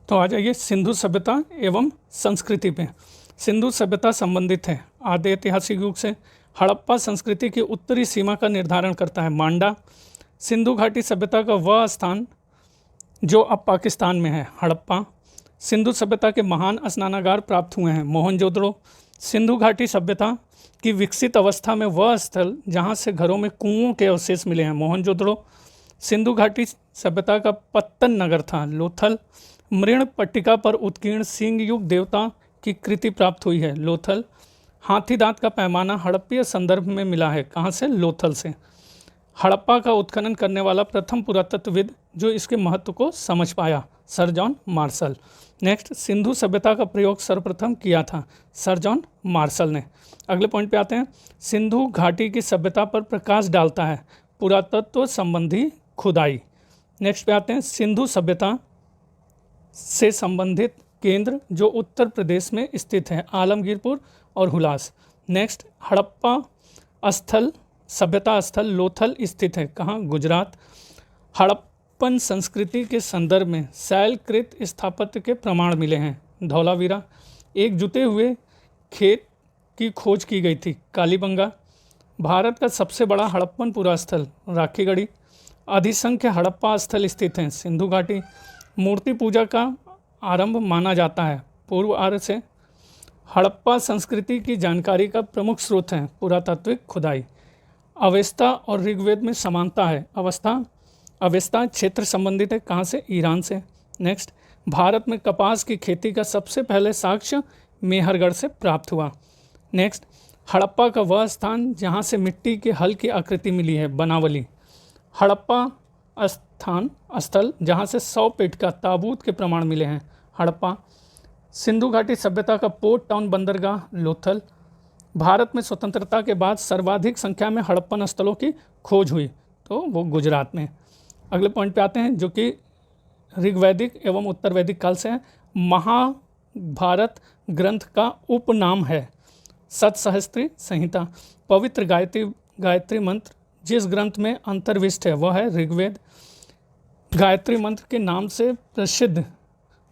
तो आ जाइए सिंधु सभ्यता एवं संस्कृति पे। सिंधु सभ्यता संबंधित है आदि ऐतिहासिक युग से। हड़प्पा संस्कृति की उत्तरी सीमा का निर्धारण करता है मांडा। सिंधु घाटी सभ्यता का वह स्थान जो अब पाकिस्तान में है हड़प्पा। सिंधु सभ्यता के महान स्नानागार प्राप्त हुए हैं मोहनजोदड़ो। सिंधु घाटी सभ्यता की विकसित अवस्था में वह स्थल जहाँ से घरों में कुओं के अवशेष मिले हैं मोहनजोदड़ो। सिंधु घाटी सभ्यता का पत्तन नगर था लोथल। मृण पट्टिका पर उत्कीर्ण सिंह युग देवता की कृति प्राप्त हुई है लोथल। हाथी दांत का पैमाना हड़प्पीय संदर्भ में मिला है कहाँ से, लोथल से। हड़प्पा का उत्खनन करने वाला प्रथम पुरातत्वविद जो इसके महत्व को समझ पाया, sir John Marshall. Next, Sindhu सभ्यता का प्रयोग सर्वप्रथम किया था सर जॉन मार्शल ने। अगले पॉइंट पे आते हैं, सिंधु घाटी की सभ्यता पर प्रकाश डालता है पुरातत्व संबंधी खुदाई। नेक्स्ट पे आते हैं, सिंधु सभ्यता से संबंधित केंद्र जो उत्तर प्रदेश में स्थित है आलमगीरपुर और हुलास। नेक्स्ट, हड़प्पा स्थल सभ्यता स्थल लोथल स्थित है कहाँ, गुजरात। हड़प्पन संस्कृति के संदर्भ में शैलकृत स्थापत्य के प्रमाण मिले हैं धौलावीरा। एक जुते हुए खेत की खोज की गई थी कालीबंगा। भारत का सबसे बड़ा हड़प्पन पुरा स्थल राखीगढ़ी। अधिसंख्य हड़प्पा स्थल स्थित हैं सिंधु घाटी। मूर्ति पूजा का आरंभ माना जाता है पूर्व आर्य से। हड़प्पा संस्कृति की जानकारी का प्रमुख स्रोत है पुरातात्विक खुदाई। अवेस्ता और ऋग्वेद में समानता है। अवेस्ता क्षेत्र संबंधित है कहाँ से, ईरान से। नेक्स्ट, भारत में कपास की खेती का सबसे पहले साक्ष्य मेहरगढ़ से प्राप्त हुआ। नेक्स्ट, हड़प्पा का वह स्थान जहाँ से मिट्टी के हल की आकृति मिली है बनावली। हड़प्पा स्थल जहाँ से 100 फीट का ताबूत के प्रमाण मिले हैं हड़प्पा। सिंधु घाटी सभ्यता का पोर्ट टाउन बंदरगाह लोथल। भारत में स्वतंत्रता के बाद सर्वाधिक संख्या में हड़प्पन स्थलों की खोज हुई तो वो गुजरात में। अगले पॉइंट पे आते हैं जो कि ऋग्वैदिक एवं उत्तर वैदिक काल से है। महाभारत ग्रंथ का उपनाम है सतसहस्त्री संहिता। पवित्र गायत्री मंत्र जिस ग्रंथ में अंतर्विष्ट है वह है ऋग्वेद। गायत्री मंत्र के नाम से प्रसिद्ध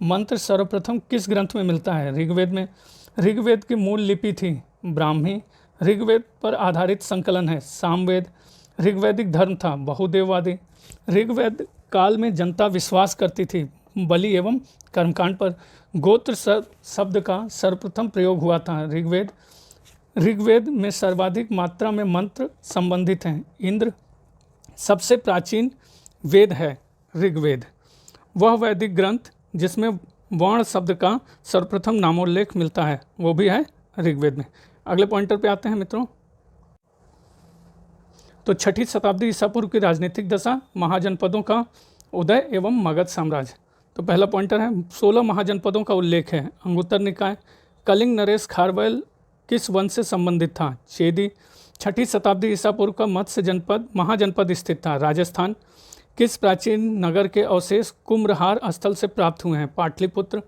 मंत्र सर्वप्रथम किस ग्रंथ में मिलता है, ऋग्वेद में। ऋग्वेद की मूल लिपि थी ब्राह्मी। ऋग्वेद पर आधारित संकलन है सामवेद। ऋग्वैदिक धर्म था बहुदेववादी। ऋग्वेद काल में जनता विश्वास करती थी बलि एवं कर्मकांड पर। गोत्र शब्द का सर्वप्रथम प्रयोग हुआ था ऋग्वेद में सर्वाधिक मात्रा में मंत्र संबंधित हैं इंद्र। सबसे प्राचीन वेद है ऋग्वेद। वह वैदिक ग्रंथ जिसमें वर्ण शब्द का सर्वप्रथम नामोल्लेख मिलता है वो भी है ऋग्वेद में। अगले पॉइंटर पे आते हैं मित्रों, तो 6ठी शताब्दी ईसा पूर्व की राजनीतिक दशा, महाजनपदों का उदय एवं मगध साम्राज्य। तो पहला पॉइंटर है 16 महाजनपदों का उल्लेख है अंगुत्तर निकाय। कलिंग नरेश खारवेल किस वंश से संबंधित था, चेदी। 6ठी शताब्दी ईसा पूर्व का मत्स्य जनपद महाजनपद स्थित था राजस्थान। किस प्राचीन नगर के अवशेष कुम्भहार स्थल से प्राप्त हुए हैं, पाटलिपुत्र।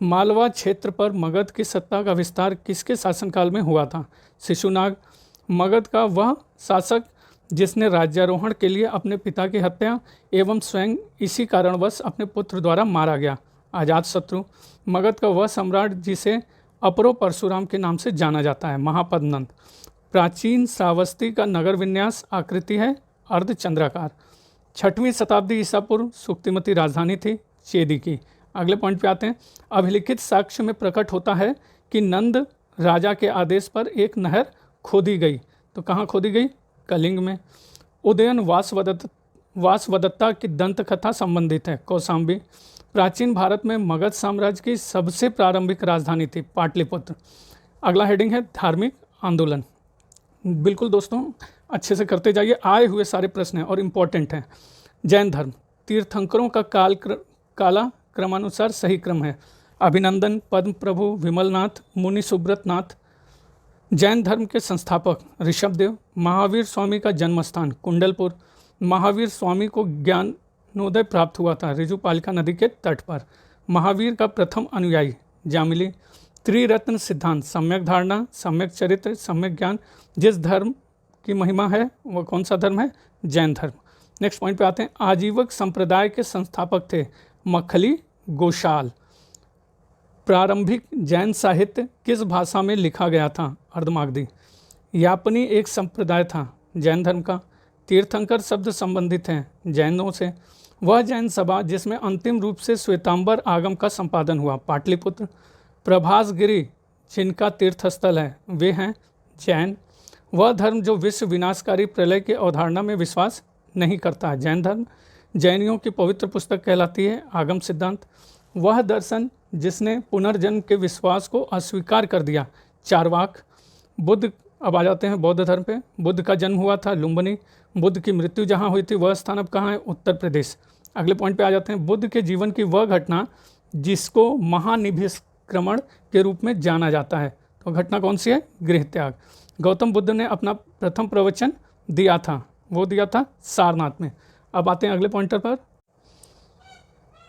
मालवा क्षेत्र पर मगध की सत्ता का विस्तार किसके शासनकाल में हुआ था, शिशुनाग। मगध का वह शासक जिसने राज्यारोहण के लिए अपने पिता की हत्या एवं स्वयं इसी कारणवश अपने पुत्र द्वारा मारा गया, अजातशत्रु। मगध का वह सम्राट जिसे अपरो परशुराम के नाम से जाना जाता है, महापद्मनंद। प्राचीन श्रावस्ती का नगर विन्यास आकृति है अर्धचंद्राकार। 6वीं शताब्दी ईसा पूर्व सुक्तिमती राजधानी थी चेदी की। अगले पॉइंट पे आते हैं, अभिलिखित साक्ष्य में प्रकट होता है कि नंद राजा के आदेश पर एक नहर खोदी गई। तो कहाँ खोदी गई, कलिंग में। उदयन वासवदत्ता की दंत कथा संबंधित है कौशाम्बी। प्राचीन भारत में मगध साम्राज्य की सबसे प्रारंभिक राजधानी थी पाटलिपुत्र। अगला हेडिंग है धार्मिक आंदोलन। बिल्कुल दोस्तों अच्छे से करते जाइए, आए हुए सारे प्रश्न हैं और इम्पोर्टेंट हैं। जैन धर्म, तीर्थंकरों का काला क्रमानुसार सही क्रम है, अभिनंदन, पद्म प्रभु, विमलनाथ, मुनि सुब्रत नाथ। जैन धर्म के संस्थापक ऋषभदेव। महावीर स्वामी का जन्मस्थान कुंडलपुर। महावीर स्वामी को ज्ञानोदय प्राप्त हुआ था ऋजुपालिका नदी के तट पर। महावीर का प्रथम अनुयायी जामिली। त्रिरत्न सिद्धांत, सम्यक धारणा, सम्यक चरित्र, सम्यक ज्ञान। जिस धर्म की महिमा है वह कौन सा धर्म है, जैन धर्म। नेक्स्ट पॉइंट पे आते हैं, आजीवक संप्रदाय के संस्थापक थे मखली गोशाल। प्रारंभिक जैन साहित्य किस भाषा में लिखा गया था? अर्धमागधी। यापनी एक संप्रदाय था जैन धर्म का। तीर्थंकर शब्द संबंधित हैं जैनों से। वह जैन सभा जिसमें अंतिम रूप से श्वेतांबर आगम का संपादन हुआ। पाटलिपुत्र। प्रभासगिरी जिनका तीर्थस्थल है वे हैं जैन। वह धर्म जो विश्व विनाशकारी प्रलय की अवधारणा में विश्वास नहीं करता है जैन धर्म। जैनियों की पवित्र पुस्तक कहलाती है आगम सिद्धांत। वह दर्शन जिसने पुनर्जन्म के विश्वास को अस्वीकार कर दिया चारवाक। बुद्ध। अब आ जाते हैं बौद्ध धर्म पे। बुद्ध का जन्म हुआ था लुम्बिनी। बुद्ध की मृत्यु जहाँ हुई थी वह स्थान अब कहाँ है? उत्तर प्रदेश। अगले पॉइंट पे आ जाते हैं। बुद्ध के जीवन की वह घटना जिसको महानिभिष्क्रमण के रूप में जाना जाता है, तो घटना कौन सी है? गृह त्याग। गौतम बुद्ध ने अपना प्रथम प्रवचन दिया था, वो दिया था सारनाथ में। अब आते हैं अगले पॉइंटर पर,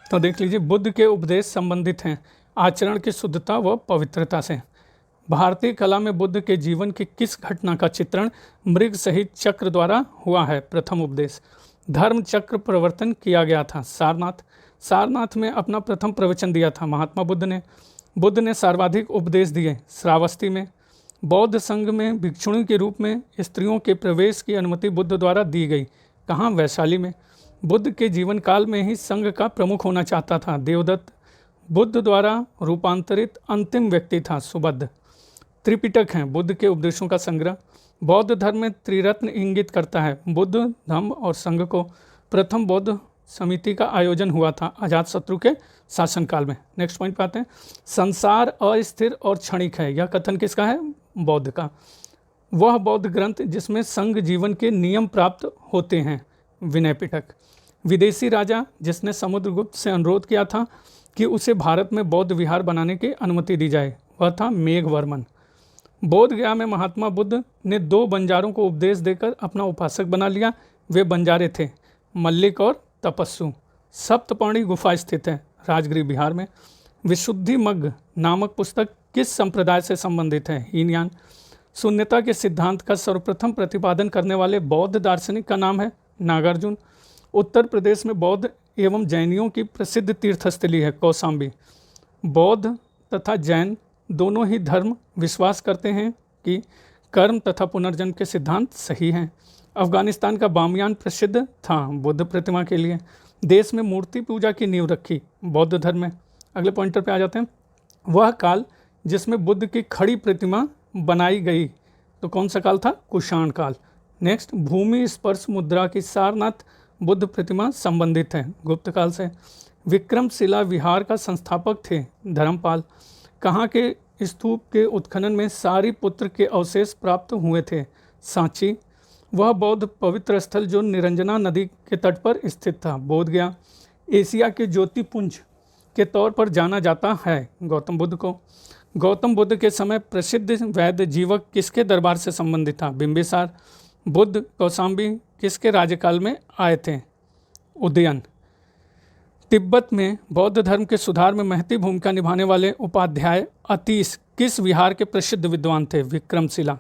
तो देख लीजिए। बुद्ध के उपदेश संबंधित हैं आचरण की शुद्धता व पवित्रता से। भारतीय कला में बुद्ध के जीवन की किस घटना का चित्रण मृग सहित चक्र द्वारा हुआ है? प्रथम उपदेश। धर्म चक्र प्रवर्तन किया गया था सारनाथ। सारनाथ में अपना प्रथम प्रवचन दिया था महात्मा बुद्ध ने। बुद्ध ने सर्वाधिक उपदेश दिए श्रावस्ती में। बौद्ध संघ में भिक्षुणी के रूप में स्त्रियों के प्रवेश की अनुमति बुद्ध द्वारा दी गई। कहाँ? वैशाली में। बुद्ध के जीवन काल में ही संघ का प्रमुख होना चाहता था देवदत्त। बुद्ध द्वारा रूपांतरित अंतिम व्यक्ति था सुबुद्ध। त्रिपिटक हैं बुद्ध के उपदेशों का संग्रह। बौद्ध धर्म में त्रिरत्न इंगित करता है बुद्ध, धम्म और संघ को। प्रथम बौद्ध समिति का आयोजन हुआ था अजातशत्रु के शासनकाल में। नेक्स्ट पॉइंट पे आते हैं। संसार अस्थिर और क्षणिक है, यह कथन किसका है? बौद्ध का। वह बौद्ध ग्रंथ जिसमें संघ जीवन के नियम प्राप्त होते हैं विनय पिटक। विदेशी राजा जिसने समुद्रगुप्त से अनुरोध किया था कि उसे भारत में बौद्ध विहार बनाने की अनुमति दी जाए, वह था मेघवर्मन। बोध गया में महात्मा बुद्ध ने 2 बंजारों को उपदेश देकर अपना उपासक बना लिया। वे बंजारे थे मल्लिक और तपस्सु। सप्तपर्णी गुफा स्थित है राजगृह बिहार में। विशुद्धि मग्ग नामक पुस्तक किस संप्रदाय से संबंधित है? हीनयान। शून्यता के सिद्धांत का सर्वप्रथम प्रतिपादन करने वाले बौद्ध दार्शनिक का नाम है नागार्जुन। उत्तर प्रदेश में बौद्ध एवं जैनियों की प्रसिद्ध तीर्थस्थली है कौशाम्बी। बौद्ध तथा जैन दोनों ही धर्म विश्वास करते हैं कि कर्म तथा पुनर्जन्म के सिद्धांत सही हैं। अफगानिस्तान का बामियान प्रसिद्ध था बुद्ध प्रतिमा के लिए। देश में मूर्ति पूजा की नींव रखी बौद्ध धर्म में। अगले पॉइंटर पे आ जाते हैं। वह काल जिसमें बुद्ध की खड़ी प्रतिमा बनाई गई, तो कौन सा काल था? कुषाण काल। नेक्स्ट, भूमि स्पर्श मुद्रा की सारनाथ बुद्ध प्रतिमा संबंधित है गुप्त काल से। विक्रमशिला विहार का संस्थापक थे धर्मपाल। कहाँ के स्तूप के उत्खनन में सारिपुत्र के अवशेष प्राप्त हुए थे? सांची। वह बौद्ध पवित्र स्थल जो निरंजना नदी के तट पर स्थित था बोध गया। एशिया के ज्योतिपुंज के तौर पर जाना जाता है गौतम बुद्ध को। गौतम बुद्ध के समय प्रसिद्ध वैद्य जीवक किसके दरबार से संबंधित था? बिंबिसार। बुद्ध कौशाम्बी किसके राज्यकाल में आए थे? उदयन। तिब्बत में बौद्ध धर्म के सुधार में महती भूमिका निभाने वाले उपाध्याय अतीश किस विहार के प्रसिद्ध विद्वान थे? विक्रमशिला।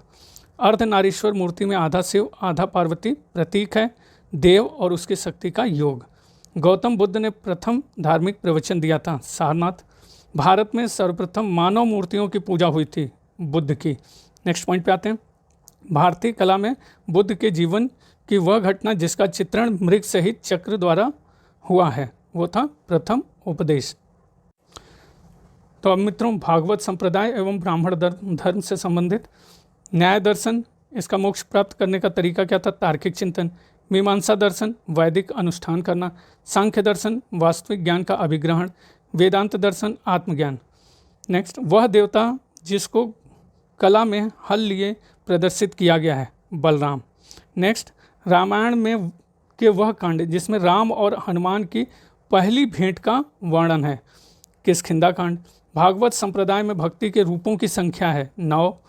अर्धनारीश्वर मूर्ति में आधा शिव आधा पार्वती प्रतीक है देव और उसकी शक्ति का योग। गौतम बुद्ध ने प्रथम धार्मिक प्रवचन दिया था सारनाथ। भारत में सर्वप्रथम मानव मूर्तियों की पूजा हुई थी बुद्ध की। नेक्स्ट पॉइंट पे आते हैं। भारतीय कला में बुद्ध के जीवन की वह घटना जिसका चित्रण मृग सहित चक्र द्वारा हुआ है, वो था प्रथम उपदेश। तो अब मित्रों, भागवत संप्रदाय एवं ब्राह्मण धर्म से संबंधित न्याय दर्शन, इसका मोक्ष प्राप्त करने का तरीका क्या था? तार्किक चिंतन। मीमांसा दर्शन, वैदिक अनुष्ठान करना। सांख्य दर्शन, वास्तविक ज्ञान का अभिग्रहण। वेदांत दर्शन, आत्मज्ञान। नेक्स्ट, वह देवता जिसको कला में हल लिए प्रदर्शित किया गया है, बलराम। नेक्स्ट, रामायण में के वह कांड जिसमें राम और हनुमान की पहली भेंट का वर्णन है, किष्किंधा कांड। भागवत संप्रदाय में भक्ति के रूपों की संख्या है 9।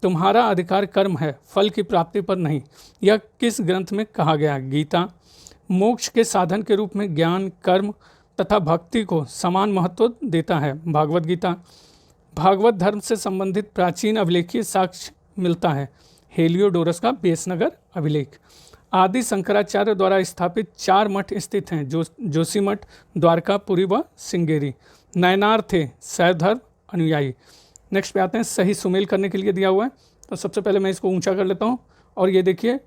तुम्हारा अधिकार कर्म है, फल की प्राप्ति पर नहीं, यह किस ग्रंथ में कहा गया? गीता। मोक्ष के साधन के रूप में ज्ञान, कर्म तथा भक्ति को समान महत्व देता है, भागवत गीता। भागवत धर्म से संबंधित प्राचीन अभिलेखीय साक्ष्य मिलता है, हेलियोडोरस का बेसनगर अभिलेख। आदि शंकराचार्य द्वारा स्थापित 4 मठ स्थित हैं, जोशीमठ, द्वारका, पुरी व श्रृंगेरी। नयनार थे शैवधर्म, अनुयायी। नेक्स्ट पे आते हैं, सही सुमेल करने के लिए दिया हुआ है। तो सबसे पहले मैं इसको ऊंचा कर लेता हूँ और ये देखिए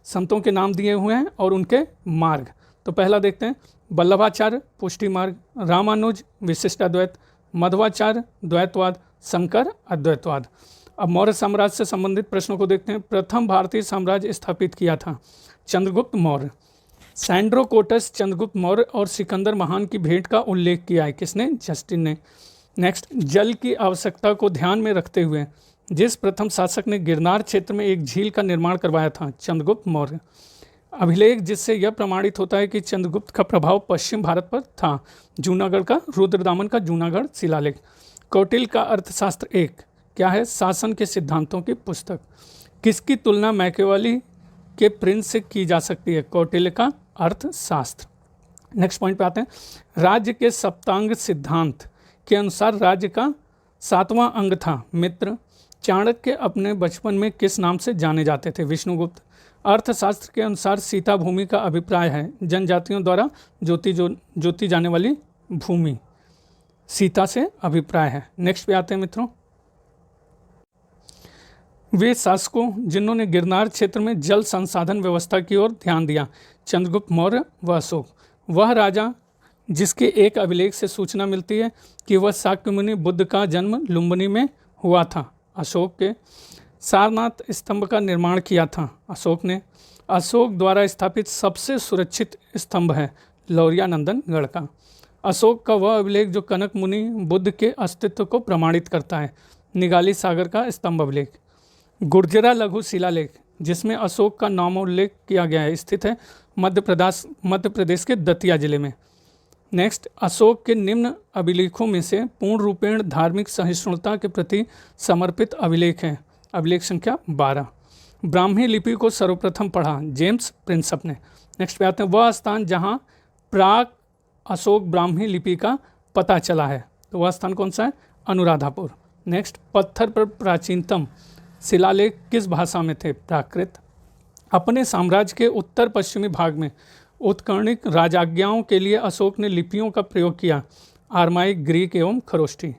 संतों के नाम दिए हुए हैं और उनके मार्ग। तो पहला देखते हैं, वल्लभाचार्य पुष्टि मार्ग, रामानुज विशिष्टाद्वैत, मध्वाचार्य द्वैतवाद, शंकर अद्वैतवाद। अब मौर्य साम्राज्य से संबंधित प्रश्नों को देखते हैं। प्रथम भारतीय साम्राज्य स्थापित किया था चंद्रगुप्त मौर्य। सैंड्रोकोटस चंद्रगुप्त मौर्य और सिकंदर महान की भेंट का उल्लेख किया है, किसने? जस्टिन ने। नेक्स्ट, जल की आवश्यकता को ध्यान में रखते हुए जिस प्रथम शासक ने गिरनार क्षेत्र में एक झील का निर्माण करवाया था? चंद्रगुप्त मौर्य। अभिलेख जिससे यह प्रमाणित होता है कि चंद्रगुप्त का प्रभाव पश्चिम भारत पर था? जूनागढ़ का रुद्रदामन का जूनागढ़ शिलालेख। कौटिल्य का अर्थशास्त्र एक क्या है? शासन के सिद्धांतों की पुस्तक। किसकी तुलना मैकियावेली के प्रिंस से की जा सकती है? कौटिल्य का अर्थशास्त्र। नेक्स्ट पॉइंट पे आते हैं, राज्य के सप्तांग सिद्धांत के अनुसार राज्य का 7वां अंग था मित्र। चाणक्य अपने बचपन में किस नाम से जाने जाते थे? विष्णुगुप्त। अर्थशास्त्र के अनुसार सीता भूमि का अभिप्राय है जनजातियों द्वारा जोती जाने वाली भूमि, सीता से अभिप्राय है। नेक्स्ट पे आते हैं मित्रों, वे शासकों जिन्होंने गिरनार क्षेत्र में जल संसाधन व्यवस्था की ओर ध्यान दिया? चंद्रगुप्त मौर्य व अशोक। वह राजा जिसके एक अभिलेख से सूचना मिलती है कि वह शाक्यमुनि बुद्ध का जन्म लुम्बिनी में हुआ था? अशोक के। सारनाथ स्तंभ का निर्माण किया था? अशोक ने। अशोक द्वारा स्थापित सबसे सुरक्षित स्तंभ है लौरियानंदनगढ़ का। अशोक का वह अभिलेख जो कनक मुनि बुद्ध के अस्तित्व को प्रमाणित करता है? निगाली सागर का स्तंभ अभिलेख। गुर्जरा लघु शिलालेख जिसमें अशोक का नामोल्लेख किया गया है स्थित है मध्य प्रदेश के दतिया जिले में। नेक्स्ट, अशोक के निम्न अभिलेखों में से पूर्ण रूपेण धार्मिक सहिष्णुता के प्रति समर्पित अभिलेख है? अभिलेख संख्या 12। ब्राह्मी लिपि को सर्वप्रथम पढ़ा? जेम्स प्रिंसप ने। नेक्स्ट पे आते हैं, वह स्थान जहाँ प्राक अशोक ब्राह्मी लिपि का पता चला है? तो वह स्थान कौन सा है? अनुराधापुर। नेक्स्ट, पत्थर पर प्राचीनतम शिलालेख किस भाषा में थे? प्राकृत। अपने साम्राज्य के उत्तर पश्चिमी भाग में उत्कर्णिक राजाज्ञाओं के लिए अशोक ने लिपियों का प्रयोग किया? आरमाइक, ग्रीक एवं खरोष्टी।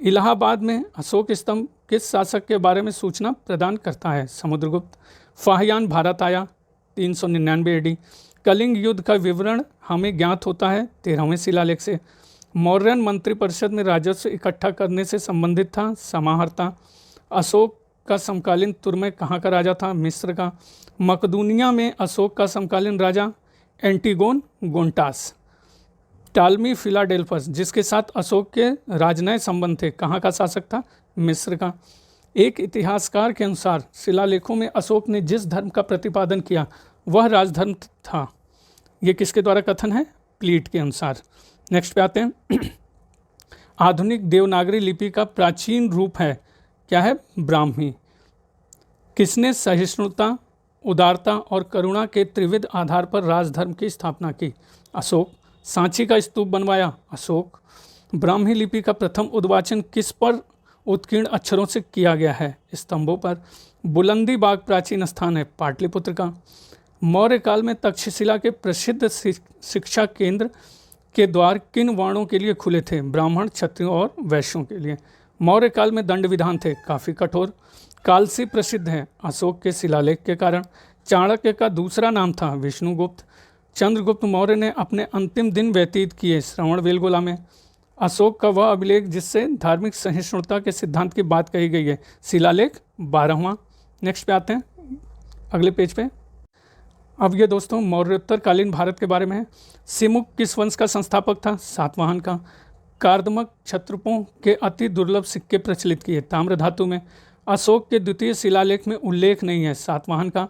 इलाहाबाद में अशोक स्तंभ किस शासक के बारे में सूचना प्रदान करता है? समुद्रगुप्त। फाहियान भारत आया 399 AD। कलिंग युद्ध का विवरण हमें ज्ञात होता है 13वें शिलालेख से। मौर्यन मंत्रिपरिषद में राजस्व इकट्ठा करने से संबंधित था? समाहर्ता। अशोक का समकालीन तुर्मे कहाँ का राजा था? मिस्र का। मकदूनिया में अशोक का समकालीन राजा? एंटीगोन गोंटास। टालमी फिलाडेल्फस जिसके साथ अशोक के राजनय संबंध थे, कहाँ का शासक था? मिस्र का। एक इतिहासकार के अनुसार शिलालेखों में अशोक ने जिस धर्म का प्रतिपादन किया वह राजधर्म था? ये किसके द्वारा कथन है? प्लीट के अनुसार। नेक्स्ट पे आते हैं, आधुनिक देवनागरी लिपि का प्राचीन रूप है क्या है? ब्राह्मी। किसने सहिष्णुता, उदारता और करुणा के त्रिविध आधार पर राजधर्म की स्थापना की? अशोक। सांची का स्तूप बनवाया? अशोक। ब्राह्मी लिपि का प्रथम उद्वाचन किस पर उत्कीर्ण अक्षरों से किया गया है? स्तंभों पर। बुलंदी बाग प्राचीन स्थान है? पाटलिपुत्र का। मौर्य काल में तक्षशिला के प्रसिद्ध शिक्षा केंद्र के द्वार किन वर्णों के लिए खुले थे? ब्राह्मण, क्षत्रियों और वैश्यों के लिए। मौर्य काल में दंड विधान थे? काफ़ी कठोर। कालसी प्रसिद्ध है अशोक के शिलालेख के कारण। चाणक्य का दूसरा नाम था विष्णुगुप्त। चंद्रगुप्त मौर्य ने अपने अंतिम दिन व्यतीत किए श्रवणबेलगोला में। अशोक का वह अभिलेख जिससे धार्मिक सहिष्णुता के सिद्धांत की बात कही गई है? शिलालेख 12वां। नेक्स्ट पे आते हैं अगले पेज पे। अब ये दोस्तों मौर्योत्तरकालीन भारत के बारे में है। सिमुक किस वंश का संस्थापक था? सातवाहन का। कार्दमक क्षत्रपों के अति दुर्लभ सिक्के प्रचलित किए? ताम्र धातु में। अशोक के द्वितीय शिलालेख में उल्लेख नहीं है सातवाहन का।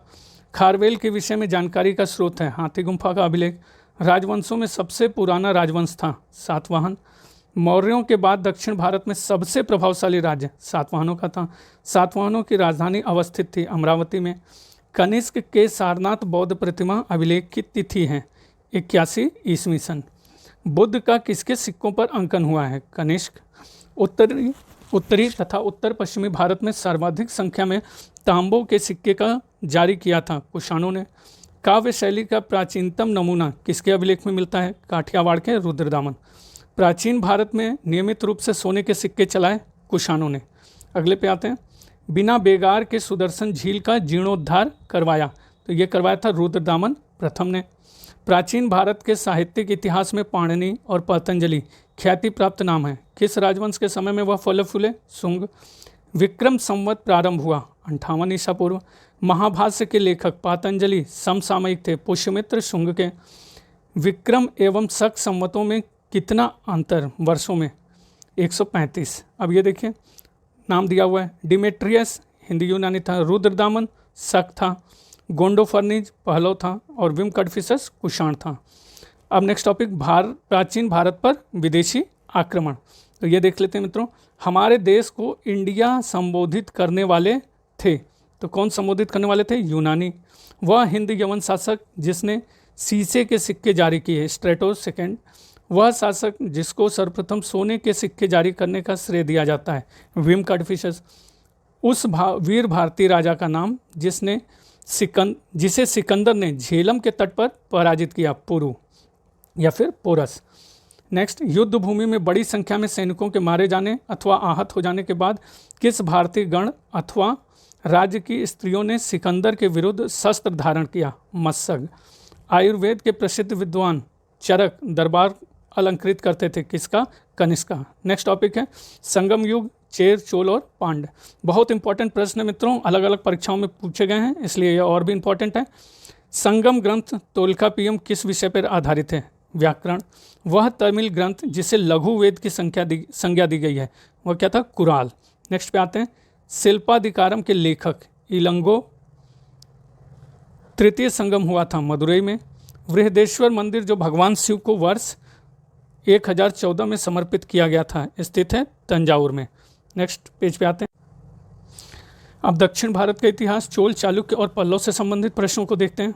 खारवेल के विषय में जानकारी का स्रोत है हाथी गुम्फा का अभिलेख। राजवंशों में सबसे पुराना राजवंश था सातवाहन। मौर्यों के बाद दक्षिण भारत में सबसे प्रभावशाली राज्य सातवाहनों का था। सातवाहनों की राजधानी अवस्थित थी अमरावती में। कनिष्क के सारनाथ बौद्ध प्रतिमा अभिलेख की तिथि है 81 ईस्वी सन। बुद्ध का किसके सिक्कों पर अंकन हुआ है? कनिष्क। उत्तरी तथा उत्तर पश्चिमी भारत में सर्वाधिक संख्या में तांबों के सिक्के का जारी किया था कुषाणों ने। काव्य शैली का प्राचीनतम नमूना किसके अभिलेख में मिलता है? काठियावाड़ के रुद्रदामन। प्राचीन भारत में नियमित रूप से सोने के सिक्के चलाए कुषाणों ने। अगले पे आते हैं, बिना बेगार के सुदर्शन झील का जीर्णोद्धार करवाया, तो ये करवाया था रुद्रदामन प्रथम ने। प्राचीन भारत के साहित्यिक इतिहास में पाणिनि और पतंजलि ख्याति प्राप्त नाम है। किस राजवंश के समय में वह फले फूले? शुंग। विक्रम संवत प्रारंभ हुआ 58 ईसा पूर्व। महाभाष्य के लेखक पतंजलि समसामयिक थे पुष्यमित्र शुंग के। विक्रम एवं शक संवतों में कितना अंतर वर्षों में? 135। अब ये देखिए नाम दिया हुआ है, डिमेट्रियस हिंदी यूनानी था, रुद्रदामन शक था, गोंडोफर्निज पहलव था और विम कटफिसस कुषाण था। अब नेक्स्ट टॉपिक, प्राचीन भारत पर विदेशी आक्रमण। तो ये देख लेते हैं मित्रों, हमारे देश को इंडिया संबोधित करने वाले थे, तो कौन संबोधित करने वाले थे? यूनानी। वह हिंद यवन शासक जिसने शीशे के सिक्के जारी किए, स्ट्रेटोस सेकेंड। वह शासक जिसको सर्वप्रथम सोने के सिक्के जारी करने का श्रेय दिया जाता है, विम कटफिसस। उस वीर भारतीय राजा का नाम जिसे सिकंदर ने झेलम के तट पर पराजित किया, पुरु या फिर पोरस। नेक्स्ट, युद्ध भूमि में बड़ी संख्या में सैनिकों के मारे जाने अथवा आहत हो जाने के बाद किस भारतीय गण अथवा राज्य की स्त्रियों ने सिकंदर के विरुद्ध शस्त्र धारण किया? मत्सग। आयुर्वेद के प्रसिद्ध विद्वान चरक दरबार अलंकृत करते थे, किसका? कनिष्क का। नेक्स्ट टॉपिक है संगम युग, चेर, चोल और पांड्य। बहुत इंपॉर्टेंट प्रश्न है मित्रों, अलग अलग परीक्षाओं में पूछे गए हैं, इसलिए यह और भी इंपॉर्टेंट है। संगम ग्रंथ तोल्कापियम किस विषय पर आधारित है? व्याकरण। वह तमिल ग्रंथ जिसे लघु वेद की संज्ञा दी गई है, वह क्या था? कुराल। नेक्स्ट पे आते हैं, शिल्पाधिकारम के लेखक इलंगो। तृतीय संगम हुआ था मदुरई में। बृहदेश्वर मंदिर जो भगवान शिव को वर्ष 1014 में समर्पित किया गया था, स्थित है तंजावुर में। नेक्स्ट पेज पे आते हैं, अब दक्षिण भारत का इतिहास, चोल, चालुक्य और पल्लव से संबंधित प्रश्नों को देखते हैं।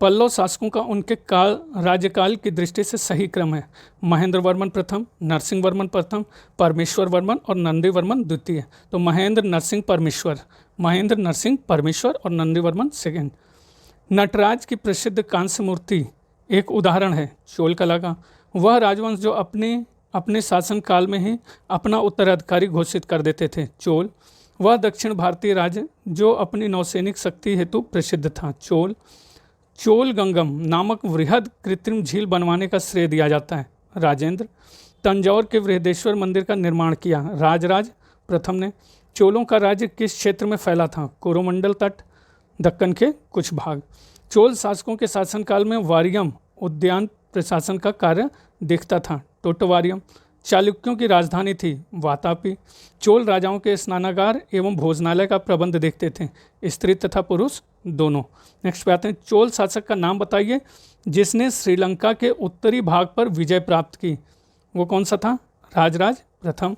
पल्लव शासकों का उनके राज्यकाल की दृष्टि से सही क्रम है, महेंद्र वर्मन प्रथम, नरसिंह वर्मन प्रथम, परमेश्वर वर्मन और नंदी वर्मन द्वितीय। तो महेंद्र नरसिंह परमेश्वर और नंदी वर्मन सेकेंड। नटराज की प्रसिद्ध कांस्य मूर्ति एक उदाहरण है चोल कला का। वह राजवंश जो अपने शासनकाल में ही अपना उत्तराधिकारी घोषित कर देते थे, चोल। वह दक्षिण भारतीय राज्य जो अपनी नौसैनिक शक्ति हेतु प्रसिद्ध था, चोल। चोल गंगम नामक वृहद कृत्रिम झील बनवाने का श्रेय दिया जाता है, राजेंद्र। तंजौर के बृहदेश्वर मंदिर का निर्माण किया राजराज प्रथम ने। चोलों का राज्य किस क्षेत्र में फैला था? कोरोमंडल तट, दक्कन के कुछ भाग। चोल शासकों के शासनकाल में वारियम उद्यान प्रशासन का कार्य दिखता था, टोटवारियम। चालुक्यों की राजधानी थी वातापी। चोल राजाओं के स्नानागार एवं भोजनालय का प्रबंध देखते थे, स्त्री तथा पुरुष दोनों। नेक्स्ट पे आते हैं, चोल शासक का नाम बताइए जिसने श्रीलंका के उत्तरी भाग पर विजय प्राप्त की, वो कौन सा था? राजराज प्रथम।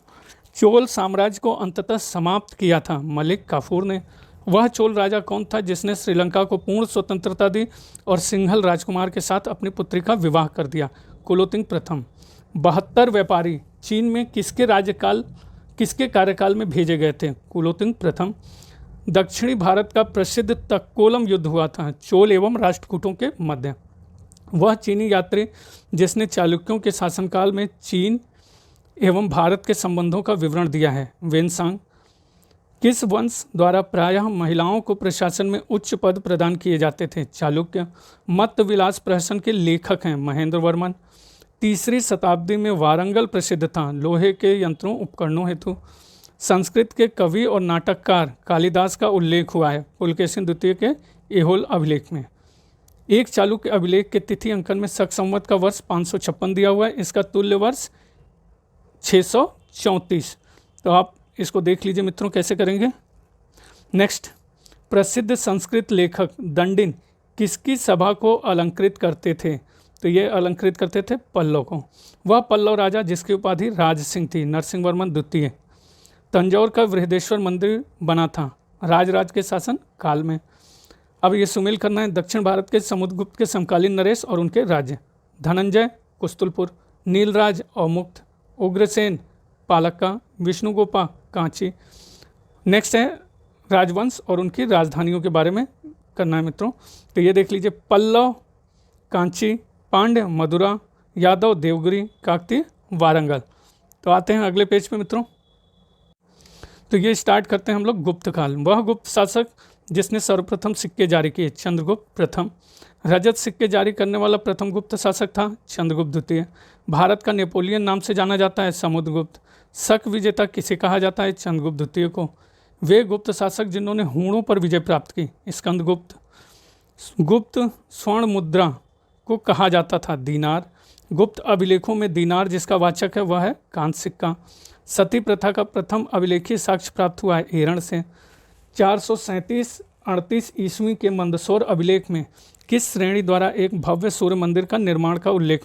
चोल साम्राज्य को अंततः समाप्त किया था मलिक काफूर ने। वह चोल राजा कौन था जिसने श्रीलंका को पूर्ण स्वतंत्रता दी और सिंघल राजकुमार के साथ अपनी पुत्री का विवाह कर दिया? कुलोतिंग प्रथम। 72 व्यापारी चीन में किसके कार्यकाल में भेजे गए थे? कुलोतिंग प्रथम। दक्षिणी भारत का प्रसिद्ध तक्कोलम युद्ध हुआ था चोल एवं राष्ट्रकूटों के मध्य। वह चीनी यात्री जिसने चालुक्यों के शासनकाल में चीन एवं भारत के संबंधों का विवरण दिया है, वेनसांग। किस वंश द्वारा प्रायः महिलाओं को प्रशासन में उच्च पद प्रदान किए जाते थे? चालुक्य। मत्त विलास प्रहसन के लेखक हैं महेंद्र वर्मन। तीसरी शताब्दी में वारंगल प्रसिद्ध था लोहे के यंत्रों उपकरणों हेतु। संस्कृत के कवि और नाटककार कालिदास का उल्लेख हुआ है पुलकेशिन द्वितीय के एहोल अभिलेख में। एक चालुक्य अभिलेख के तिथि अंकन में शक संवत का वर्ष 556 दिया हुआ है, इसका तुल्य वर्ष 634। तो आप इसको देख लीजिए मित्रों कैसे करेंगे। नेक्स्ट, प्रसिद्ध संस्कृत लेखक दंडिन किसकी सभा को अलंकृत करते थे? तो ये अलंकृत करते थे पल्लव को। वह पल्लव राजा जिसकी उपाधि राज सिंह थी, नरसिंह वर्मन द्वितीय। तंजौर का बृहदेश्वर मंदिर बना था राजराज के शासन काल में। अब ये सुमेल करना है दक्षिण भारत के समुद्रगुप्त के समकालीन नरेश और उनके राज्य। धनंजय कुस्तुलपुर, नीलराज अवमुक्त, उग्रसेन पालक्का, विष्णुगोपा कांची। नेक्स्ट है राजवंश और उनकी राजधानियों के बारे में करना है मित्रों। तो ये देख लीजिए, पल्लव कांची, पांड्य मदुरा, यादव देवगिरी, काकतीय वारंगल। तो आते हैं अगले पेज पे मित्रों। तो ये स्टार्ट करते हैं हम लोग गुप्त काल। वह गुप्त शासक जिसने सर्वप्रथम सिक्के जारी किए, चंद्रगुप्त प्रथम। रजत सिक्के जारी करने वाला प्रथम गुप्त शासक था चंद्रगुप्त द्वितीय। भारत का नेपोलियन नाम से जाना जाता है समुद्रगुप्त। शक विजेता किसे कहा जाता है, चंद्रगुप्त द्वितीय को। वे गुप्त शासक जिन्होंने हूणों पर विजय प्राप्त की, स्कंदगुप्त। गुप्त स्वर्ण मुद्रा को कहा जाता था दीनार। गुप्त अभिलेखों में दीनार जिसका वाचक है वह है कांस्य सिक्का। सती प्रथा का प्रथम अभिलेखीय साक्ष्य प्राप्त हुआ है एरण से। 437-38 ईस्वी के मंदसौर अभिलेख में किस श्रेणी द्वारा एक भव्य सूर्य मंदिर का निर्माण का उल्लेख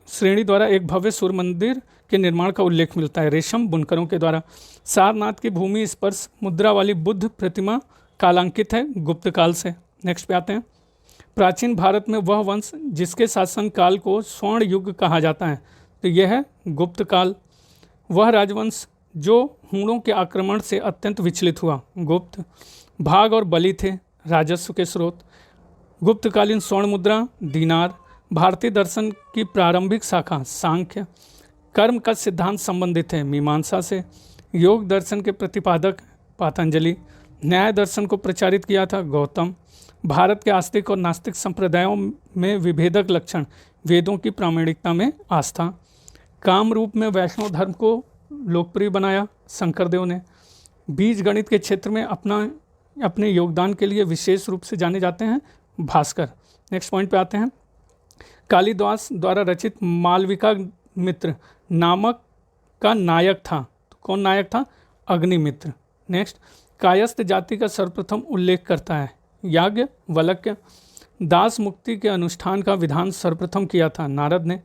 श्रेणी द्वारा एक भव्य सूर्य मंदिर के निर्माण का उल्लेख मिलता है, रेशम बुनकरों के द्वारा। सारनाथ की भूमि स्पर्श मुद्रा वाली बुद्ध प्रतिमा कालांकित है गुप्त काल से। नेक्स्ट पे आते हैं। प्राचीन भारत में वह वंश जिसके शासन काल को स्वर्ण युग कहा जाता है, तो यह है गुप्त काल। वह राजवंश जो हूणों के आक्रमण से अत्यंत विचलित हुआ, गुप्त। भाग और बलि थे राजस्व के स्रोत। गुप्तकालीन स्वर्ण मुद्रा दीनार। भारतीय दर्शन की प्रारंभिक शाखा सांख्य। कर्म का सिद्धांत संबंधित है मीमांसा से। योग दर्शन के प्रतिपादक पातंजलि। न्याय दर्शन को प्रचारित किया था गौतम। भारत के आस्तिक और नास्तिक संप्रदायों में विभेदक लक्षण, वेदों की प्रामाणिकता में आस्था। काम रूप में वैष्णव धर्म को लोकप्रिय बनाया शंकरदेव ने। बीज गणित के क्षेत्र में अपने योगदान के लिए विशेष रूप से जाने जाते हैं भास्कर। नेक्स्ट पॉइंट पे आते हैं। कालिदास द्वारा रचित मालविका मित्र नामक का नायक था, तो कौन नायक था, अग्निमित्र। नेक्स्ट, कायस्थ जाति का सर्वप्रथम उल्लेख करता है याज्ञवल्क्य। दास मुक्ति के अनुष्ठान का विधान सर्वप्रथम किया था नारद ने।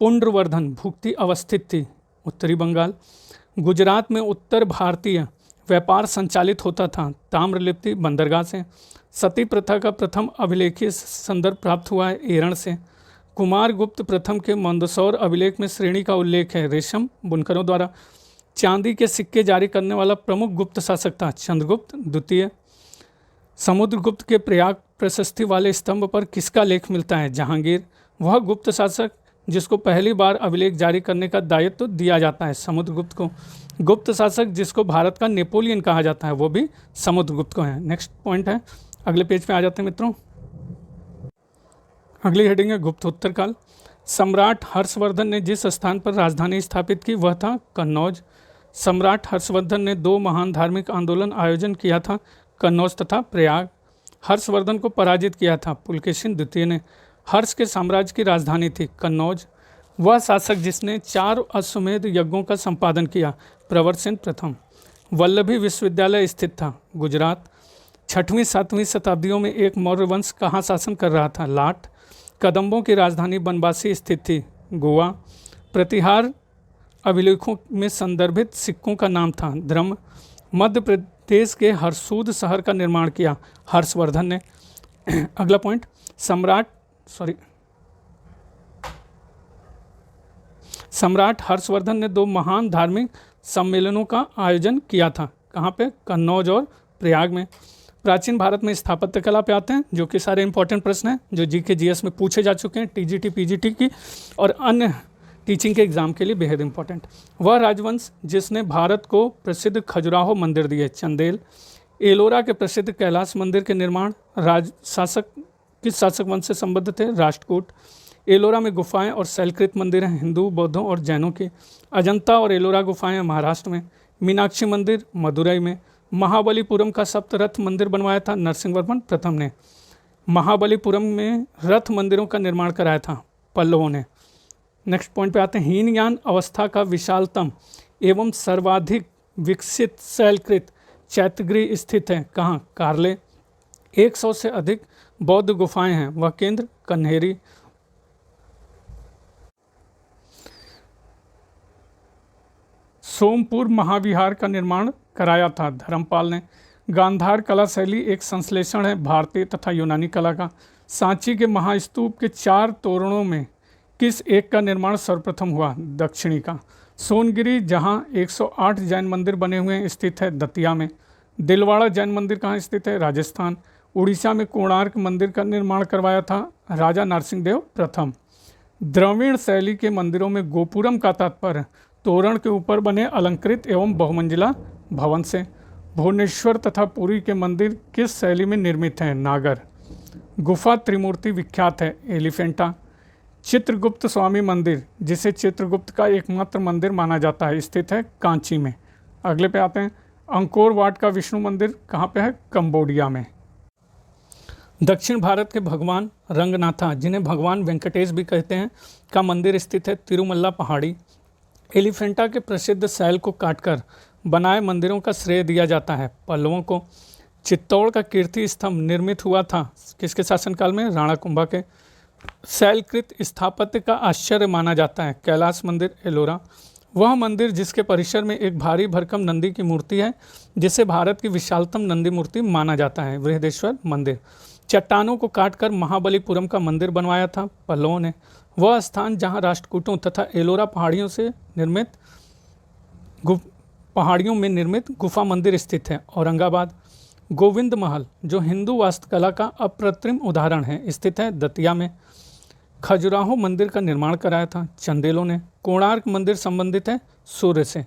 पुंड्रवर्धन भुक्ति अवस्थित थी उत्तरी बंगाल। गुजरात में उत्तर भारतीय व्यापार संचालित होता था ताम्रलिप्ति बंदरगाह से। सती प्रथा का प्रथम अभिलेखीय संदर्भ प्राप्त हुआ है एरण से। कुमार गुप्त प्रथम के मंदसौर अभिलेख में श्रेणी का उल्लेख है रेशम बुनकरों द्वारा। चांदी के सिक्के जारी करने वाला प्रमुख गुप्त शासक था चंद्रगुप्त द्वितीय। समुद्रगुप्त के प्रयाग प्रशस्ति वाले स्तंभ पर किसका लेख मिलता है, जहांगीर। वह गुप्त शासक जिसको पहली बार अभिलेख जारी करने का दायित्व दिया जाता है समुद्रगुप्त को। गुप्त शासक जिसको भारत का नेपोलियन कहा जाता है वो भी समुद्रगुप्त को है। नेक्स्ट पॉइंट है, अगले पेज पे आ जाते हैं मित्रों। अगली हेडिंग है गुप्तोत्तर काल। सम्राट हर्षवर्धन ने जिस स्थान पर राजधानी स्थापित की वह था कन्नौज। सम्राट हर्षवर्धन ने 2 महान धार्मिक आंदोलन आयोजन किया था, कन्नौज तथा प्रयाग। हर्षवर्धन को पराजित किया था पुलकेशिन द्वितीय ने। हर्ष के साम्राज्य की राजधानी थी कन्नौज। वह शासक जिसने 4 अश्वमेध यज्ञों का संपादन किया, प्रवरसेन प्रथम। वल्लभी विश्वविद्यालय स्थित था गुजरात। 6वीं-7वीं शताब्दियों में एक मौर्य वंश कहाँ शासन कर रहा था, लाट। कदम्बों की राजधानी बनवासी स्थित थी गोवा। प्रतिहार अभिलेखों में संदर्भित सिक्कों का नाम था द्रम। मध्य प्रदेश के हरसूद शहर का निर्माण किया हर्षवर्धन ने। अगला पॉइंट, सम्राट हर्षवर्धन ने 2 महान धार्मिक सम्मेलनों का आयोजन किया था, कहाँ पे, कन्नौज और प्रयाग में। प्राचीन भारत में स्थापत्य कला पे आते हैं, जो कि सारे इंपॉर्टेंट प्रश्न हैं जो जीके जीएस में पूछे जा चुके हैं, टीजीटी पीजीटी की और अन्य टीचिंग के एग्जाम के लिए बेहद इंपॉर्टेंट। वह राजवंश जिसने भारत को प्रसिद्ध खजुराहो मंदिर दिए, चंदेल। एलोरा के प्रसिद्ध कैलाश मंदिर के निर्माण किस शासक वंश से संबद्ध थे, राष्ट्रकूट। एलोरा में गुफाएं और शैलकृत मंदिर हैं हिंदू, बौद्धों और जैनों की। अजंता और एलोरा गुफाएं महाराष्ट्र में। मीनाक्षी मंदिर मदुरई में। महाबलीपुरम का सप्तरथ मंदिर बनवाया था नरसिंहवर्मन प्रथम ने। महाबलीपुरम में रथ मंदिरों का निर्माण कराया था पल्लवों ने। नेक्स्ट पॉइंट पे आते हैं। हीनयान अवस्था का विशालतम एवं सर्वाधिक विकसित शैलकृत चैत्यगृह स्थित है, कहाँ, कार्ले। 100 से अधिक बौद्ध गुफाएं हैं, वह केंद्र कन्हेरी। सोमपुर महाविहार का निर्माण कराया था धर्मपाल ने। गांधार कला शैली एक संश्लेषण है भारतीय तथा यूनानी कला का। सांची के महास्तूप के 4 तोरणों में किस एक का निर्माण सर्वप्रथम हुआ, दक्षिणी का। सोनगिरी जहां 108 जैन मंदिर बने हुए हैं स्थित है दतिया में। दिलवाड़ा जैन मंदिर कहाँ स्थित है, राजस्थान। उड़ीसा में कोणार्क मंदिर का निर्माण करवाया था राजा नरसिंह देव प्रथम। द्रविड़ शैली के मंदिरों में गोपुरम का तात्पर्य तोरण के ऊपर बने अलंकृत एवं बहुमंजिला भवन से। भुवनेश्वर तथा पुरी के मंदिर किस शैली में निर्मित हैं? नागर। गुफा त्रिमूर्ति विख्यात है? एलिफेंटा। चित्रगुप्त स्वामी मंदिर, जिसे चित्रगुप्त का एकमात्र मंदिर माना जाता है, स्थित है कांची में। अगले पे आते हैं, अंकोर वाट का विष्णु मंदिर कहाँ पे है? कंबोडिया में। दक्षिण भारत के भगवान रंगनाथा, जिन्हें भगवान वेंकटेश भी कहते हैं, का मंदिर स्थित है तिरुमल्ला पहाड़ी। एलिफेंटा के प्रसिद्ध सैल को काटकर बनाए मंदिरों का श्रेय दिया जाता है पल्लवों को। चित्तौड़ का कीर्ति स्तंभ निर्मित हुआ था किसके शासनकाल में? राणा कुंभा के। शैलकृत स्थापत्य का आश्चर्य माना जाता है कैलाश मंदिर, एलोरा। वह मंदिर जिसके परिसर में एक भारी भरकम नंदी की मूर्ति है, जिसे भारत की विशालतम नंदी मूर्ति माना जाता है, बृहदेश्वर मंदिर। चट्टानों को काटकर महाबलीपुरम का मंदिर बनवाया था पल्लवों ने। वह स्थान जहां राष्ट्रकूटों तथा एलोरा पहाड़ियों में निर्मित गुफा मंदिर स्थित है। औरंगाबाद। गोविंद महल, जो हिंदू वास्तुकला का अप्रतिम उदाहरण है, स्थित है दतिया में। खजुराहो मंदिर का निर्माण कराया था चंदेलों ने। कोणार्क मंदिर संबंधित है सूर्य से।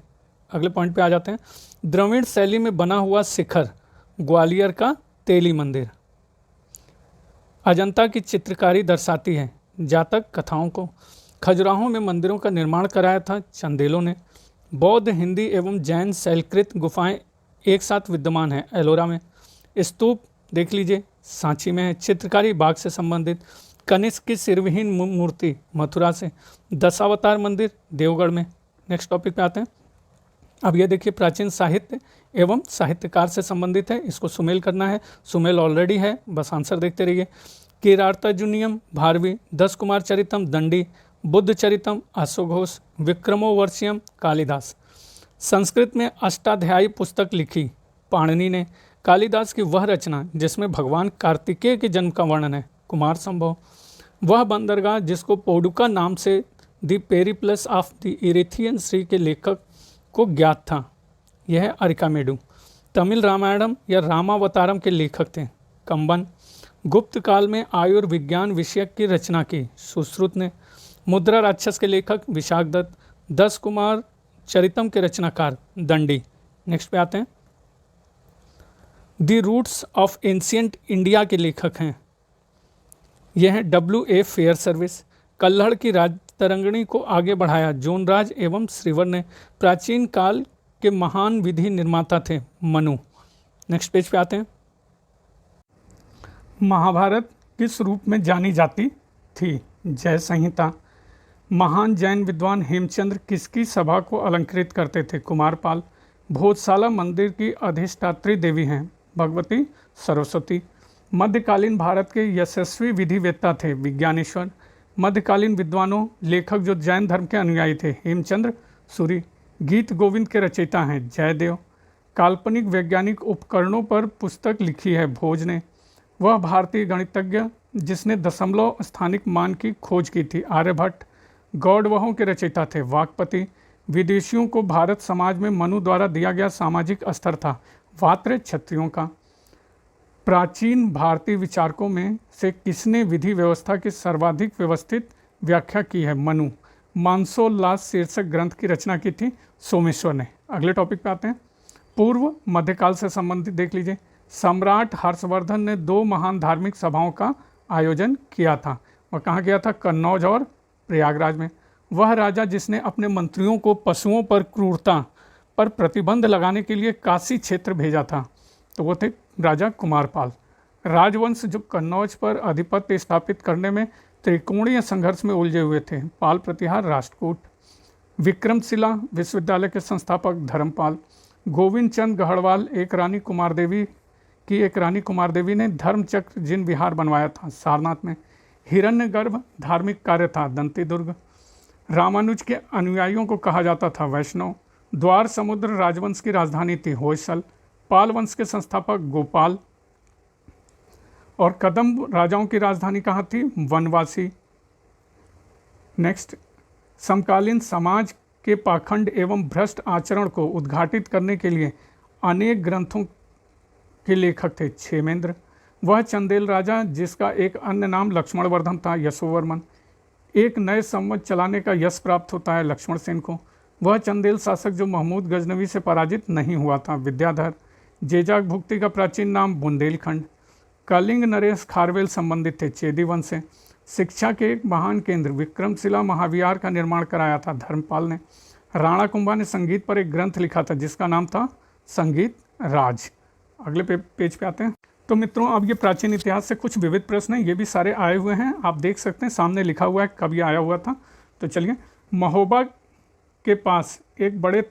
अगले पॉइंट पे आ जाते हैं, द्रविड़ शैली में बना हुआ शिखर, ग्वालियर का तेली मंदिर। अजंता की चित्रकारी दर्शाती है जातक कथाओं को। खजुराहो में मंदिरों का निर्माण कराया था चंदेलों ने। बौद्ध, हिंदी एवं जैन शैलकृत गुफाएं एक साथ विद्यमान हैं एलोरा में। स्तूप देख लीजिए सांची में है। चित्रकारी बाग से संबंधित। कनिष्क की सिरविहीन मूर्ति मथुरा से। दशावतार मंदिर देवगढ़ में। नेक्स्ट टॉपिक पे आते हैं। अब ये देखिए, प्राचीन साहित्य एवं साहित्यकार से संबंधित है, इसको सुमेल करना है। सुमेल ऑलरेडी है, बस आंसर देखते रहिए। किरातार्जुनीयम भारवी, 10 कुमार चरितम दंडी, बुद्ध चरितम आशुघोष, विक्रमोर्वशीयम कालिदास। संस्कृत में अष्टाध्यायी पुस्तक लिखी पाणिनि ने। कालिदास की वह रचना जिसमें भगवान कार्तिकेय के जन्म का वर्णन है, कुमार संभव। वह बंदरगाह जिसको पोडुका नाम से द पेरिप्लस ऑफ द इरेथियन सी के लेखक को ज्ञात था, यह है अरिकामेडु। तमिल रामायणम या रामावतारम के लेखक थे कंबन। गुप्त काल में आयुर्विज्ञान विषयक की रचना की सुश्रुत ने। मुद्रा राक्षस के लेखक विशाख दत्त। 10 कुमार चरितम के रचनाकार दंडी। नेक्स्ट पे आते हैं, the roots of ancient India के लेखक हैं, यह है W.A. Fair service. कल्हड़ की राजतरंगिणी को आगे बढ़ाया जोनराज एवं श्रीवर ने। प्राचीन काल के महान विधि निर्माता थे मनु। नेक्स्ट पेज पे आते हैं, महाभारत किस रूप में जानी जाती थी? जय संहिता। महान जैन विद्वान हेमचंद्र किसकी सभा को अलंकृत करते थे? कुमारपाल। भोजशाला मंदिर की अधिष्ठात्री देवी हैं भगवती सरस्वती। मध्यकालीन भारत के यशस्वी विधिवेत्ता थे विज्ञानेश्वर। मध्यकालीन विद्वानों लेखक जो जैन धर्म के अनुयायी थे, हेमचंद्र सूरी। गीत गोविंद के रचयिता हैं जयदेव। काल्पनिक वैज्ञानिक उपकरणों पर पुस्तक लिखी है भोज ने। वह भारतीय गणितज्ञ जिसने दशमलव स्थानिक मान की खोज की थी, आर्यभट्ट। गौड़वहों के रचयिता थे वाकपति। विदेशियों को भारत समाज में मनु द्वारा दिया गया सामाजिक स्तर था वात्र क्षत्रियों का। प्राचीन भारतीय विचारकों में से किसने विधि व्यवस्था की सर्वाधिक व्यवस्थित व्याख्या की है? मनु। मानसोल्लास शीर्षक ग्रंथ की रचना की थी सोमेश्वर ने। अगले टॉपिक पे आते हैं, पूर्व मध्यकाल से संबंधित देख लीजिए। सम्राट हर्षवर्धन ने 2 महान धार्मिक सभाओं का आयोजन किया था। वह कहाँ किया था? कन्नौज और प्रयागराज में। वह राजा जिसने अपने मंत्रियों को पशुओं पर क्रूरता पर प्रतिबंध लगाने के लिए काशी क्षेत्र भेजा था, तो वो थे राजा कुमारपाल। राजवंश जो कन्नौज पर आधिपत्य स्थापित करने में त्रिकोणीय संघर्ष में उलझे हुए थे, पाल प्रतिहार राष्ट्रकूट। विक्रमशिला विश्वविद्यालय के संस्थापक धर्मपाल। गोविंद चंद गढ़वाल एक रानी कुमार देवी ने धर्मचक्र जिन विहार बनवाया था सारनाथ में। हिरण्यगर्भ धार्मिक कार्य था दंती दुर्ग। रामानुज के अनुयायियों को कहा जाता था वैष्णव। द्वार समुद्र राजवंश की राजधानी थी होयसल। पाल वंश के संस्थापक गोपाल। और कदम राजाओं की राजधानी कहाँ थी? वनवासी। नेक्स्ट, समकालीन समाज के पाखंड एवं भ्रष्ट आचरण को उद्घाटित करने के लिए अनेक ग्रंथों के लेखक थे क्षेमेंद्र। वह चंदेल राजा जिसका एक अन्य नाम लक्ष्मणवर्धन था, यशोवर्मन। एक नए संवत चलाने का यश प्राप्त होता है लक्ष्मण सेन को। वह चंदेल शासक जो महमूद गजनवी से पराजित नहीं हुआ था, विद्याधर। जेजाक भुक्ति का प्राचीन नाम बुंदेलखंड। कलिंग नरेश खारवेल संबंधित थे चेदी वंश से। शिक्षा के एक महान केंद्र विक्रमशिला महाविहार का निर्माण कराया था धर्मपाल ने। राणा कुंभा ने संगीत पर एक ग्रंथ लिखा था जिसका नाम था संगीत राज। अगले पेज पे आते हैं। तो मित्रों, अब ये प्राचीन इतिहास से कुछ विविध प्रश्न हैं, ये भी सारे आए हुए हैं, आप देख सकते हैं सामने लिखा हुआ है कब ये आया हुआ था। तो चलिए, महोबा के पास एक बड़े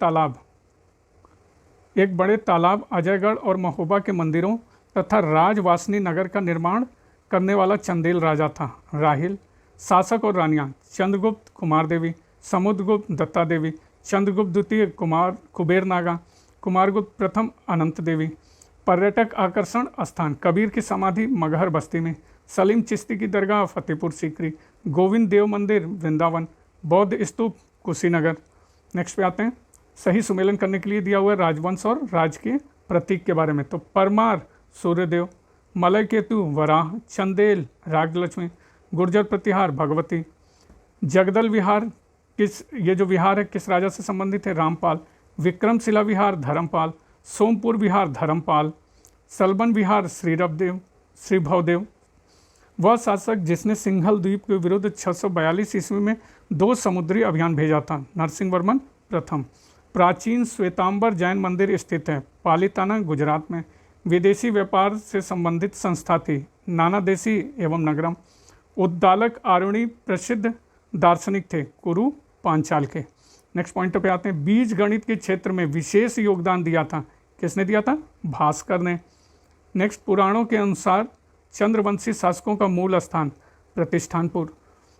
तालाब अजयगढ़ और महोबा के मंदिरों तथा राजवासनी नगर का निर्माण करने वाला चंदेल राजा था। राहिल। शासक और रानियाँ चंद्रगुप्त कुमार देवी, समुद्रगुप्त दत्ता देवी, चंद्रगुप्त द्वितीय कुबेर नागा, कुमारगुप्त प्रथम अनंत देवी। पर्यटक आकर्षण स्थान कबीर की समाधि मगहर बस्ती में, सलीम चिश्ती की दरगाह फतेहपुर सीकरी, गोविंद देव मंदिर वृंदावन, बौद्ध स्तूप कुशीनगर। नेक्स्ट पे आते हैं, सही सुमेलन करने के लिए दिया हुआ है राजवंश और राज के प्रतीक के बारे में। तो परमार सूर्यदेव, मलय केतु वराह, चंदेल राजलक्ष्मी, गुर्जर प्रतिहार भगवती। जगदल विहार ये जो विहार है किस राजा से संबंधित है? रामपाल। विक्रमशिला विहार धर्मपाल, सोमपुर विहार धर्मपाल, सलबन विहार श्री भवदेव। वह शासक जिसने सिंघल द्वीप के विरुद्ध 642 ईस्वी में 2 समुद्री अभियान भेजा था, नरसिंह वर्मन प्रथम। प्राचीन श्वेतांबर जैन मंदिर स्थित है पालीताना गुजरात में। विदेशी व्यापार से संबंधित संस्था थी नाना देशी एवं नगरम। उद्दालक आरुणी प्रसिद्ध दार्शनिक थे कुरु पांचाल के। नेक्स्ट पॉइंट पे आते हैं, बीज गणित के क्षेत्र में विशेष योगदान दिया था, किसने दिया था? भास्कर ने। नेक्स्ट, पुराणों के अनुसार चंद्रवंशी शासकों का मूल स्थान प्रतिष्ठानपुर।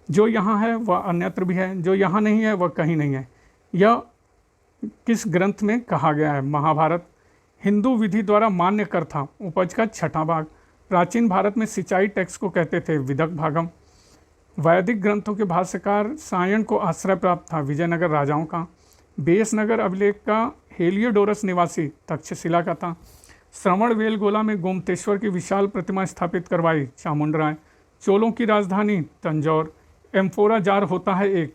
जो यहाँ है वह अन्यत्र भी है, जो यहाँ नहीं है वह कहीं नहीं है। यह किस ग्रंथ में कहा गया है? महाभारत। हिंदू विधि द्वारा मान्य कर था उपज का 6वां भाग। प्राचीन भारत में सिंचाई टैक्स को कहते थे विदक भागम। वैदिक ग्रंथों के भाष्यकार सायण को आश्रय प्राप्त था विजयनगर राजाओं का। बेसनगर अभिलेख का हेलियोडोरस निवासी तक्षशिला का था। श्रवण बेलगोला में गोमतेश्वर की विशाल प्रतिमा स्थापित करवाई चामुंडराय। चोलों की राजधानी तंजौर। एम्फोरा जार होता है एक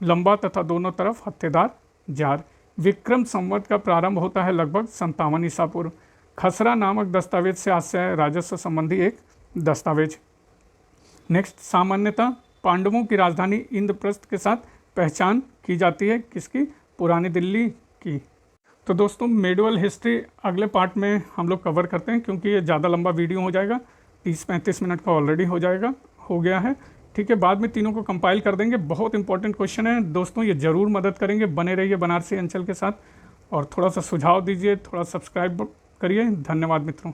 लंबा तथा दोनों तरफ हत्थेदार जार। विक्रम संवत का प्रारंभ होता है लगभग 57 ईसा पूर्व। खसरा नामक दस्तावेज से आशय राजस्व संबंधी एक दस्तावेज। नेक्स्ट, सामान्यतः पांडवों की राजधानी इंद्रप्रस्थ के साथ पहचान की जाती है किसकी? पुरानी दिल्ली की। तो दोस्तों, मेडिवल हिस्ट्री अगले पार्ट में हम लोग कवर करते हैं क्योंकि ये ज़्यादा लंबा वीडियो हो जाएगा, 30-35 मिनट का ऑलरेडी हो गया है। ठीक है, बाद में तीनों को कंपाइल कर देंगे। बहुत इंपॉर्टेंट क्वेश्चन है दोस्तों, ये ज़रूर मदद करेंगे। बने रहिए बनारसी अंचल के साथ और थोड़ा सा सुझाव दीजिए, थोड़ा सब्सक्राइब करिए। धन्यवाद मित्रों।